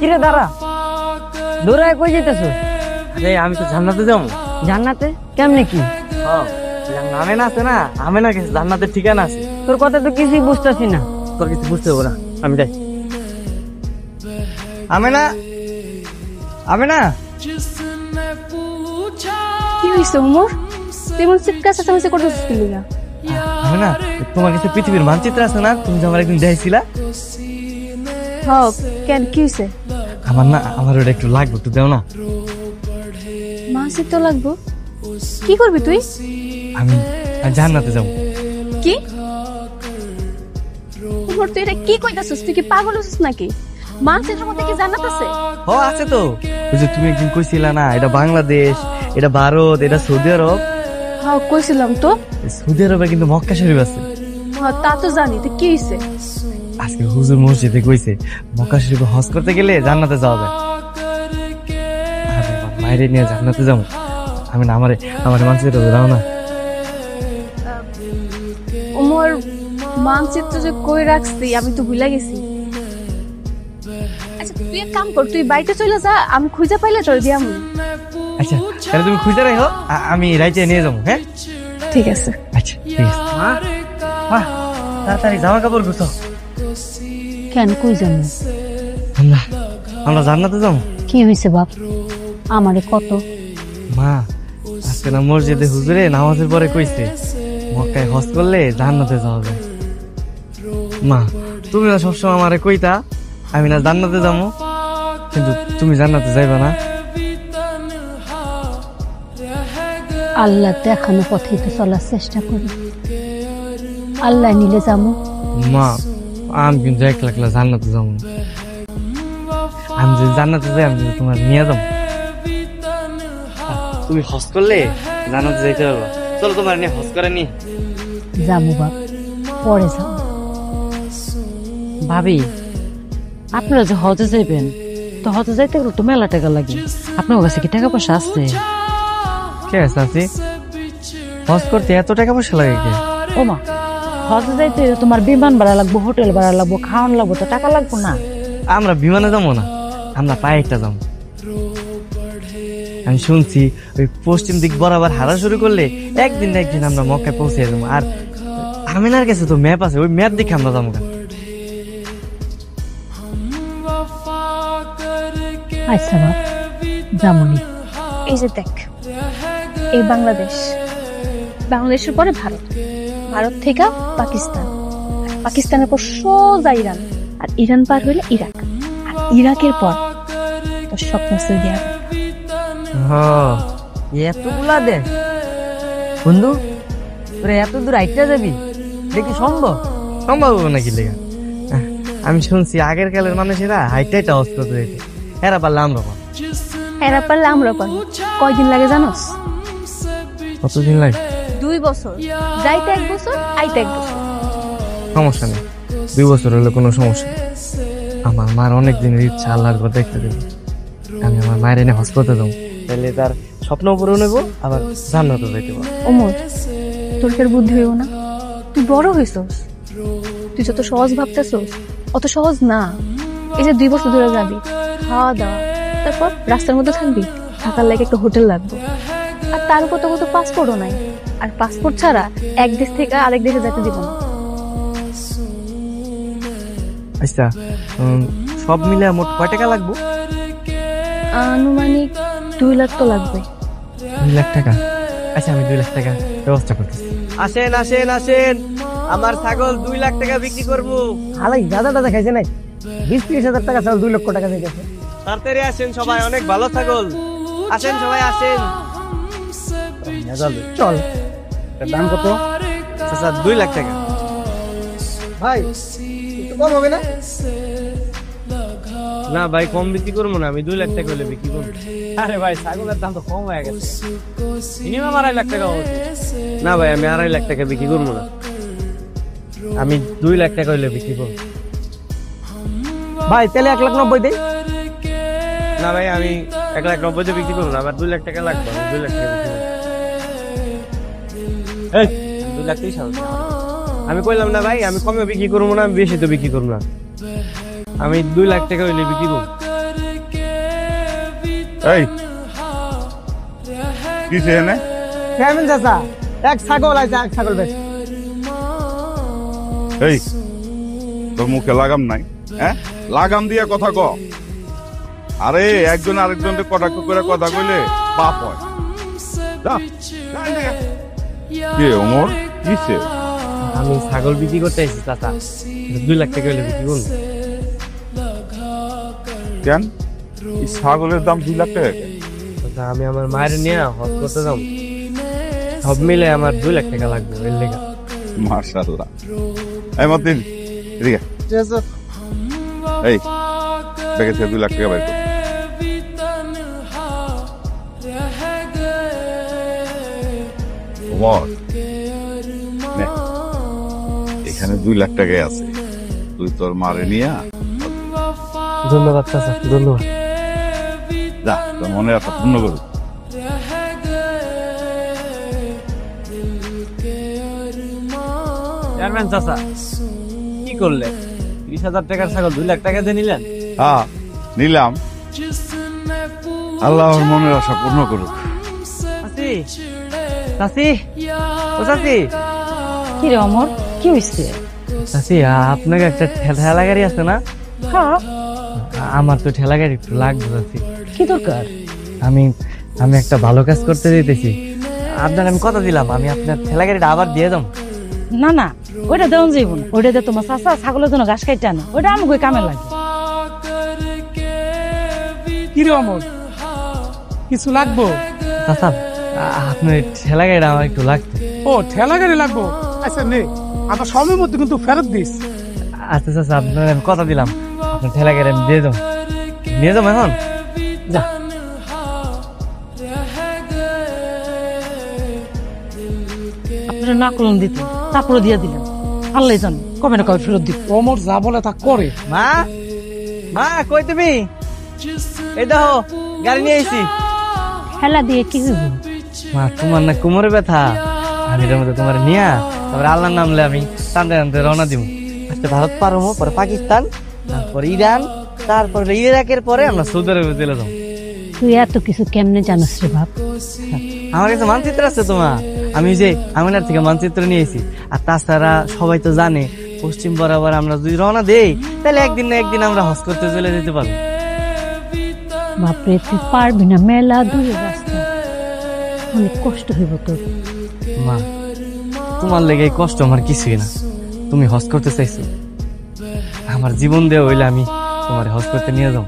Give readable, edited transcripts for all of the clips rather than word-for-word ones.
কিরে দাঁড়া, দৌড়ায় কই যেতেছো? আরে আমি তো জান্নাতে যাবো। জান্নাতে? কেমনে কি? আমেনা আছে না, আমেনা গেছে, জান্নাতের ঠিকানা আছে। তোর কথা তো কিছুই বুঝতেছি না। তোর কিছু বুঝতে হবে না, আমি যাই। আমেনা, আমেনা। কি হয়েছে উমর? তুই মন চিৎকার চেঁচামেচি করতেছিস কি লিগা? আমেনা, তোমার কাছে পৃথিবীর মানচিত্র আছে না? তুমি যে আমার একদিন দেখাইছিলা। হ্যাঁ, কেন কি হয়েছে? আমার ওটা একটু লাগবে, একটু দেও না। মাসির তো লাগবো। কি করবি তুই? আমি জান্নাতে যাবো। কি উমর, তুই এটা কি কইতাছিস? তুই কি পাগল হইছিস নাকি? মানচিত্রের মধ্যে কি জান্নাত আছে? ও আছে তো। ওই যে তুমি একদিন কইছিলা না, এটা বাংলাদেশ, এটা ভারত, এটা সৌদি আরব। হ্যাঁ কইছিলাম তো। সৌদি আরবে কিন্তু মক্কা শরীফ আছে। হ্যাঁ তা তো জানি, তো কি হয়েছে? আজকে হুজুর মসজিদে কইছে মক্কা শরীফে হজ করতে গেলে জান্নাতে যাওয়া যায়। আরে মায়েরে নিয়ে জান্নাতে যাবো। আমি না আমার মানচিত্র দাও না। উমর, মানচিত্র যে কই রাখছি আমি তো ভুলে গেছি। আচ্ছা তুই এক কাম কর, তুই বাড়িতে চলে যা, আমি খুঁজে পাইলে তোর দিয়াম। আচ্ছা তাহলে তুমি খুঁজে রাখো, আমি রাইতে নিয়ে যাবো। হ্যাঁ ঠিক আছে। আচ্ছা ঠিক আছে। মা তাড়াতাড়ি জামা কাপড় গুছো। কেন কই যাবো? আমরা জান্নাতে যাবো। কি হয়েছে বাপ? আমারে কত। মা আজকে না মসজিদে হুজুরে নামাজের পরে কইছে মক্কায় হজ করলে জান্নাতে যাওয়া যায়। মা তুমি না সবসময় আমারে কইতা আমি না জান্নাতে যাবো, কিন্তু তুমি জান্নাতে যাইবা না। আল্লাহ দেখানো পথেই তো চলার চেষ্টা করি, আল্লাহ নিলে যাবো। মা আমি কিন্তু একলা একলা জান্নাতে যাবো না। আমি যদি জান্নাতে যাই আমি তোমার নিয়ে যাবো। তুমি হজ করলে জান্নাতে যাইতে পারবা। চলো তোমার নিয়ে হজ করে নি যাবো বাপ, পরে যাবো। ভাবি, আপনারা যে হজে যাইবেন, তো হজে যাইতে গেলে তো মেলা টাকা লাগে। আপনার কাছে কি টাকা পয়সা আছে? কে আছে? হজ করতে এত টাকা পয়সা লাগে কে? ও মা, হজে যাইতে তোমার বিমান ভাড়া লাগবো, হোটেল ভাড়া লাগবো, খাওয়ান লাগবো, তো টাকা লাগবো না? আমরা বিমানে যাবো না, আমরা পায়ে একটা যাবো। আমি শুনছি ওই পশ্চিম দিক বরাবর হারা শুরু করলে একদিন না একদিন আমরা মক্কায় পৌঁছে যাবো। আর আমিনার কাছে তো ম্যাপ আছে, ওই ম্যাপ দেখে আমরা যাবো। আচ্ছা বাপ, যাবনি। এই যে দেখ, এই বাংলাদেশ, বাংলাদেশের পরে ভারত, ভারত থেকে পাকিস্তান, পাকিস্তানের পর সোজা ইরান, আর ইরান পার হইলে ইরাক, আর ইরাকের পর তোর স্বপ্ন সৌদি আরব। এতগুলা দেখ বন্ধু, তোরা এত দূর আইটা যাবি, দেখি সম্ভব? সম্ভব হবে নাকি লেগা? আমি শুনছি আগের কালের মানুষেরা হাইটাই হজ করতে যেত, এরা পারলে আমরা পারবো। এরা পারলে আমরা পারবো। কয়দিন লাগে জানোস? কতদিন লাগে? 2 বছর, যাইতে 1 বছর, আইতে 1 বছর। সমস্যা নেই, 2 বছর হলে কোনো সমস্যা নেই। আমার মার অনেক দিনের ইচ্ছা আল্লাহর কথা দেখতে দেবো। আমি আমার মায়ের এনে হজ করতে যাবো, তাহলে তার স্বপ্ন পূরণ হইব, আবার জান্নাতে যাইতে পারবো। ওমর, তোর কি আর বুদ্ধি হইব না? তুই বড় হইছস, তুই যত সহজ ভাবতেছস অত সহজ না। এই যে 2 বছর ধরে যাবি, খাওয়া দাওয়া, তারপর রাস্তার মধ্যে থাকবি, থাকার লাগে একটা হোটেল লাগবে, আর তার উপর তো কত পাসপোর্টও নাই, আর পাসপোর্ট ছাড়া এক দেশ থেকে আরেক দেশে যেতে দিব না। আচ্ছা সব মিলে মোট কয় টাকা লাগবে? আনুমানিক 2 লাখ তো লাগবে। 2 লাখ টাকা? আচ্ছা আমি 2 লাখ টাকা ব্যবস্থা করতেছি। আসেন আসেন আসেন, আমার ছাগল 2 লাখ টাকা বিক্রি করবো। হালাই দাদা দাদা খাইছে নাই, 20-30 হাজার টাকা চাল 2 লক্ষ টাকা দিতেছে। তাড়াতাড়ি আসেন সবাই, অনেক ভালো ছাগল। আসেন সবাই আসেন। চল, দাম কত? আচ্ছা 2 লাখ টাকা। ভাই একটু কম হবে না? না ভাই কম বিক্রি করবো না, আমি 2 লাখ টাকা হলে বিক্রি করবো। আরে ভাই ছাগলের দাম তো কম হয়ে গেছে, মিনিমাম 2.5 লাখ টাকা হবে। না ভাই আমি 2.5 লাখ টাকা বিক্রি করবো না, আমি 2 লাখ টাকা হলে বিক্রি করবো। ভাই তাহলে 1,90,000 দেই। না ভাই আমি 1,90,000 বিক্রি করবো না, আমার 2 লাখ টাকা লাগবে, আমি 2 লাখ টাকা বিক্রি করবো। এই 2 লাখ 30,000 আমি কইলাম না ভাই, আমি কমে বিক্রি করবো না, আমি বেশি তো বিক্রি করবো না, আমি 2 লাখ টাকা হইলে বিক্রি করবো। এই কিসে এনে কেমন চাচা এক ছাগল আছে এক ছাগল বেশ এই তোর মুখে লাগাম নাই হ্যাঁ লাগাম দিয়ে কথা ক আরে একজন আরেকজনকে কটাক্ষ করে কথা কইলে পাপ হয় যা, যা এদিকে। কে ওমর কিসে আমি ছাগল বিক্রি করতে এসেছি চাচা 2 লাখ টাকা হলে বিক্রি করুন কেন এই ছাগলের দাম 2 লাখ টাকা কেন? চাচা আমি আমার মায়ের নিয়ে হজ করতে যাব সব মিলে আমার 2 লাখ টাকা লাগবে এর লেগা মাশাআল্লাহ এই মতিন এদিকে এই ব্যাগে থেকে 2 লাখ টাকা বের কর ওমর নে, এখানে 2 লাখ টাকাই আছে তুই তোর মারে নিয়া ধন্যবাদ চাচা ধন্যবাদ যা তোর মনে আশা পূর্ণ করুক চেয়ারম্যান চাচা কি করলে 30,000 টাকার ছাগল 2 লাখ টাকা দিয়ে নিলেন হ্যাঁ নিলাম আল্লাহ ওর মনের আশা পূর্ণ করুক চাচি চাচি ও চাচি কি রে অমর কি হয়েছে? চাচি আপনাকে একটা ঠেলা গাড়ি আছে না হ্যাঁ আমার তো ঠেলা গাড়ি একটু লাগবে চাচি কি দরকার? আমি আমি একটা ভালো কাজ করতে যেতেছি আপনার আমি কথা দিলাম আমি আপনার ঠেলা গাড়িটা আবার দিয়ে দাম না না ওইটা দেওয়া যাইব না ওইটা দিয়ে তোমার চাচা ছাগলের জন্য ঘাস খাইতে আনে ওইটা আমাকে কামে লাগে। কি রে অমর কিছু লাগবো? চাচা আপনার ঠেলা গাড়িটা আমার একটু লাগতো ও ঠেলা গাড়ি লাগবো আচ্ছা নে আমার সময়ের মধ্যে কিন্তু ফেরত দিস। আচ্ছা চাচা আপনার আমি কথা দিলাম আপনার ঠেলা গাড়ি আমি দিয়ে দাম নিয়ে যাবো এখন যা আপনারা না করুন দিতে তারপরে দিয়ে দিলেন আল্লাহ জান কবে না কবে ফেরত দিব। অমর যা বলে তা করে। মা মা কই তুমি এই দেখো গাড়ি নিয়ে আইছি খেলা দিয়ে কি হইব? মা তোমার না কোমরে ব্যথা আমি এর মধ্যে তোমার নিয়া তারপরে আল্লাহর নামলে আমি টানতে টানতে রওনা দিব আজকে ভারত পার হবো পরে পাকিস্তান তারপর ইরান তারপর ইরাকের পরে আমরা সৌদি আরবে চলে যাবো তুই এত কিছু কেমনে জানিস রে বাপ? আমার কাছে মানচিত্র আছে তোমার আমি যে আমিনার থেকে মানচিত্র নিয়েছি আর তাছাড়া সবাই তো জানে পশ্চিম বরাবর আমরা যদি রওনা দেই তাহলে একদিন না একদিন আমরা হজ করতে চলে যেতে পারবো বাপরে তুই পারবি না মেলা দূরের রাস্তা অনেক কষ্ট হইব তোর। মা তোমার লেগে এই কষ্ট আমার কিছুই না তুমি হজ করতে চাইছো আমার জীবন দেওয়া হইলে আমি তোমার হজ করতে নিয়ে যাও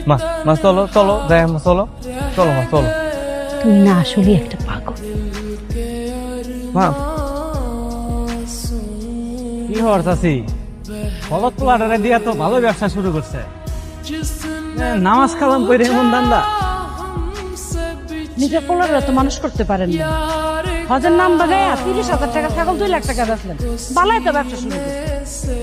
মা মা চলো চলো যাই মা চলো চলো মা চলো তুই না আসলে একটা পাগল। মা কি হওয়ার চাষি ফলত পোলাটারে দিয়া তো ভালো ব্যবসা শুরু করছে নামাজ কালাম করে এমন দান্দা নিজের পোলাররা তো মানুষ করতে পারেন না হজের নাম বাগাইয়া 30,000 টাকা ছাগল 2 লাখ টাকা বেচলেন বালাই তো ব্যবসা শুরু করছে।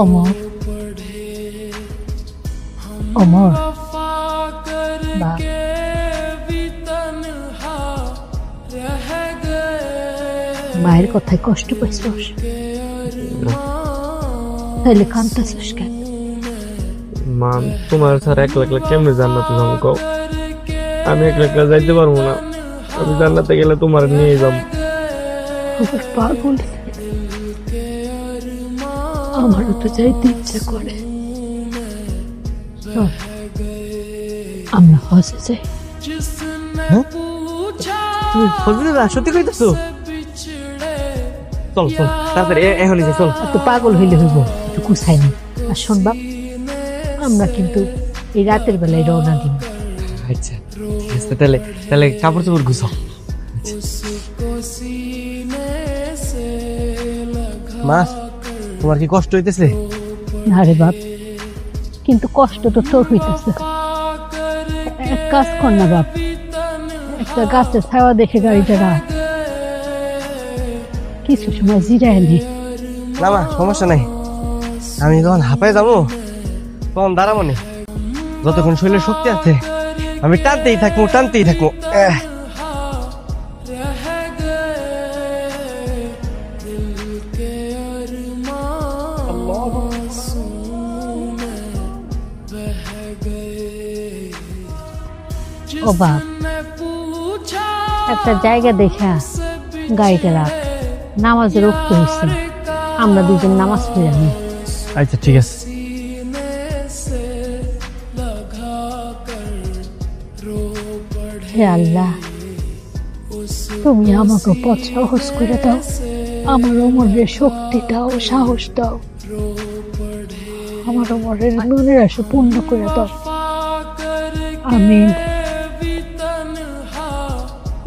অমর অমর বা মায়ের কথায় কষ্ট পাইছস তাহলে কান্তাছিস কেন? মা তোমার স্যার একলা একলা কেমনে জান্নাতে যাবো কও আমি একলা একলা যাইতে পারবো না আমি জান্নাতে গেলে তোমার নিয়ে যাবো আমার পাগল আমারও তো যাইতে ইচ্ছা করে চল, আমরা হজে যাই। তুমি ফজলে সত্যি কইতেছো চল চল তাড়াতাড়ি এখনই যাই চল এত পাগল হইলে হইব একটু কুছাই নি আর শোন বাপ আমরা কিন্তু এই রাতের বেলায় রওনা দিব। আচ্ছা ঠিক আছে তাহলে তাহলে কাপড় চোপড় গুছাও মা তোমার কি কষ্ট হইতেছে? না রে বাপ কিন্তু কষ্ট তো তোর হইতেছে। এক কাজ কর না বাপ একটা গাছের ছাওয়া দেখে গাড়িটা রাখ কিছু সময় জিরায় নি। না মা সমস্যা নাই আমি যখন হাঁপায় যাবো তখন দাঁড়াবো নি যতক্ষণ শরীরে শক্তি আছে আমি টানতেই থাকবো ও বাপ, একটা জায়গা দেখা গাড়িটা রাখ, নামাজের রক্ত হয়েছে, আমরা দুজন নামাজ পড়ে আনি। আচ্ছা ঠিক আছে। হে আল্লাহ, তুমি আমাকে পথ সহজ করে দাও, আমার অমরের শক্তি দাও, সাহস দাও, আমার অমরের মনের আশা পূর্ণ করে দাও, আমিন।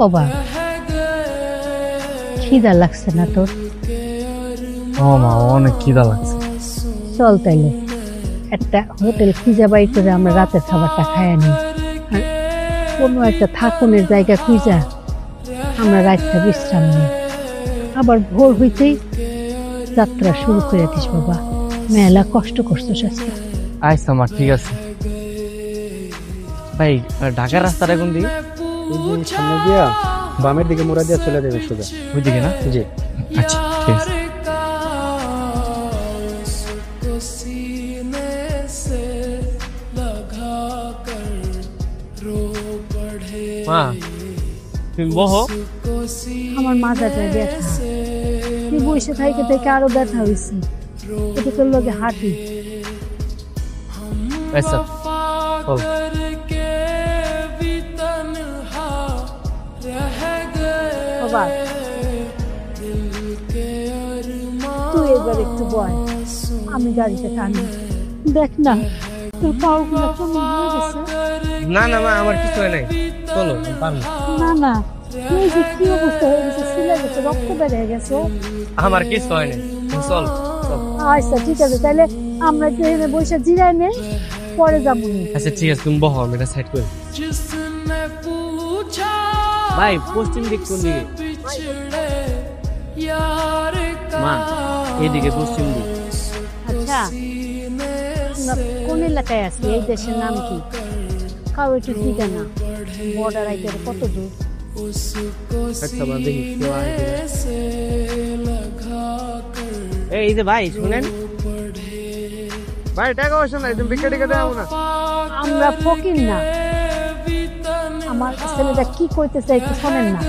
বাবা, খিদা লাগছে না তোর? ও মা, অনেক খিদা লাগছে। চল তাইলে একটা হোটেল খুঁজে বাই করে আমরা রাতের খাবারটা খাই নিই, আর কোনো একটা থাকুনের জায়গা খুঁজা আমরা রাতটা বিশ্রাম নিই, আবার ভোর হইতেই যাত্রা শুরু করে দিস। বাবা, মেলা কষ্ট করছো আজকে। আচ্ছা মা, ঠিক আছে। ভাই, ঢাকার রাস্তাটা কোন দিকে? সামনে দিয়া বামের দিকে মোড়া দিয়া চলে যাবে সোজা। ওই দিকে না? জি। আচ্ছা ঠিক আছে। মা, তুমি বহো। আমার মাথাটা ব্যথা, তুই বসে থাইকে থেকে আরো ব্যথা হয়েছে, এটা তোর লগে হাঁটি। আচ্ছা চল। বাবা, তুই এবার একটু বয়, আমি গাড়িতে টানি। দেখ না তোর পাও গুলো কেমন হয়ে গেছে। না না মা, আমার কিছু হয় নাই, চলো আমি পারবো। না না, তুই যে কি অবস্থা হয়ে গেছে, সিলে গেছে, রক্ত বেড়ে গেছে। আমার কিছু হয় নাই, তুমি চল চল। আচ্ছা ঠিক আছে, তাহলে আমরা একটু এখানে বসে জিরাই নেই, পরে যাবো। আচ্ছা ঠিক আছে, তুমি বহো, আমি এটা সাইড করি। ভাই, পশ্চিম দিক কোন দিকে? মা, এদিকে পশ্চিম দিক। আচ্ছা, আমরা কোন এলাকায় আছি? এই দেশের নাম কি? কাউ একটু ঠিকানা, বর্ডার আইতে কত দূর? আচ্ছা মা, দেখি কেউ আয় কিনা। এই যে ভাই শুনেন, ভাই টাকা পয়সা নাই, তুমি ভিক্ষা টিকা দেও না। আমরা ফকির না, আমার ছেলেটা কি কইতেছে একটু শোনেন না।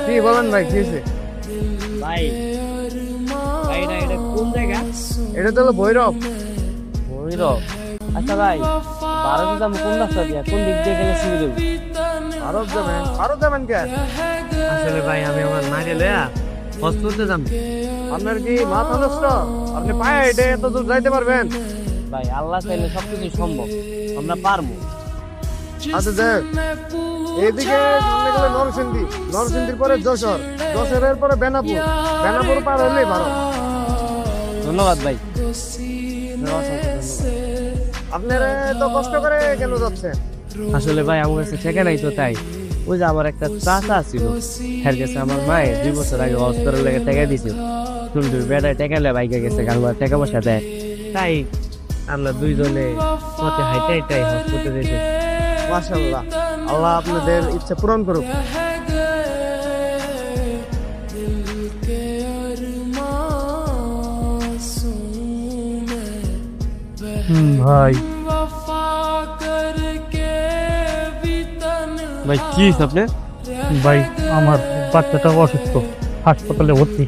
কি বলেন ভাই, কি হয়েছে? ভাই ভাই, এটা কোন জায়গা? এটা তো হলো ভৈরব। ভৈরব? আচ্ছা ভাই, ভারতে যাবো কোন রাস্তা দিয়া, কোন দিক দিয়ে গেলে সুবিধা হবে? ভারত যাবেন? ভারত যাবেন কে? আসলে ভাই, আমি আমার মাকে লয়া হজ করতে যাবো। আপনার কি মাথা নষ্ট? আপনি পায়ে হেঁটে এত দূর যাইতে পারবেন? ভাই, আল্লাহ চাইলে সবকিছু সম্ভব, আমরা পারবো। আচ্ছা দেখ, এদিকে সামনে গেলে নরসিংদী, নরসিংদীর পরে যশোর, যশোরের পরে বেনাপুর, বেনাপুর পার হলেই ভারত। ধন্যবাদ ভাই। আপনারা এত কষ্ট করে কেন যাচ্ছেন? আসলে ভাই, আমার কাছে টাকা নাই তো, তাই। ওই যে আমার একটা চাচা ছিল, এর কাছে আমার মায়ের 2 বছর আগে অস্ত্রের লেগে টাকা দিয়েছিল। তুমি বেড়ায় টাকা লে বাইকে গেছে, গালবার টাকা পয়সা দেয়, তাই আমরা দুইজনে পথে হাইটে হাইটাই হজ করতে যেতে। মাশাআল্লাহ, আল্লাহ আপনাদের ইচ্ছা পূরণ করুক। ভাই ভাই, কি আপনি? ভাই, আমার বাচ্চাটা অসুস্থ, হাসপাতালে ভর্তি।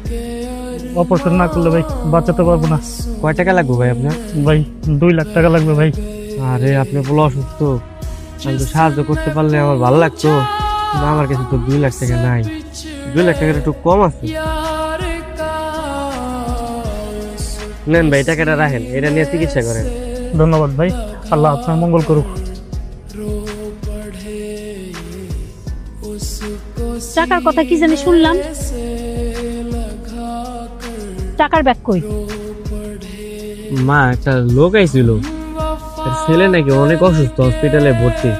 অপারেশন না করলে ভাই বাঁচাতে পারবো না। কয় টাকা লাগবে ভাই আপনার? ভাই 2 লাখ টাকা লাগবে ভাই। আরে, আপনি বলো অসুস্থ, আমি তো সাহায্য করতে পারলে আমার ভালো লাগতো, কিন্তু আমার কাছে তো 2 লাখ টাকা নাই। 2 লাখ টাকার একটু কম আছে। নেন ভাই, টাকাটা রাখেন, এটা নিয়ে চিকিৎসা করেন। ধন্যবাদ ভাই, আল্লাহ আপনার মঙ্গল করুক। টাকার কথা কি জানি শুনলাম, টাকার ব্যাগ কই? মা, একটা লোক আইছিল, তার ছেলে নাকি অনেক অসুস্থ, হসপিটালে ভর্তি।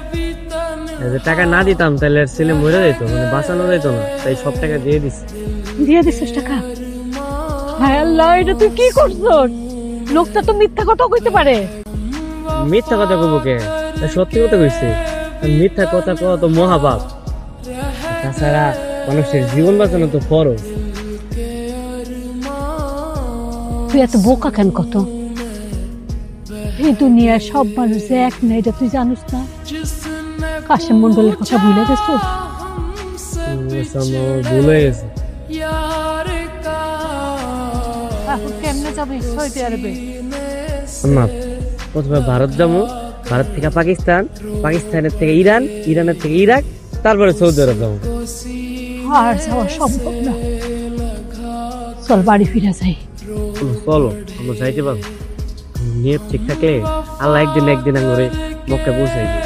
টাকা না দিতাম তাহলে আর ছেলে মরে যেত, মানে বাঁচানো যেত না, তাই সব টাকা দিয়ে দিছি। দিয়ে দিছিস টাকা? হায় আল্লাহ, এটা তুই কি করছস? লোকটা তো মিথ্যা কথা কইতে পারে। মিথ্যা কথা কইব কে? সত্যি কথা কইছে। আর মিথ্যা কথা কওয়া তো মহাপাপ। তাছাড়া মানুষের জীবন বাঁচানো তো ফরজ। তুই এত বোকা কেন? কত এই দুনিয়ার সব মানুষ এক না, এটা তুই জানিস না? কাশেম মন্ডলের কথা ভুলে গেছো? ভুলে গেছে। এখন কেমনে যাবে সৌদি আরবে? না, প্রথমে ভারত যাবো, ভারত থেকে পাকিস্তান, পাকিস্তানের থেকে ইরান, ইরানের থেকে ইরাক, তারপরে সৌদি আরব যাবো। আর যাওয়া সম্ভব না, চল বাড়ি ফিরে যাই। চলো, আমরা যাইতে পারবো। নিয়ত ঠিক থাকলে আল্লাহ একদিন একদিন করে মক্কা পৌঁছাই দিই।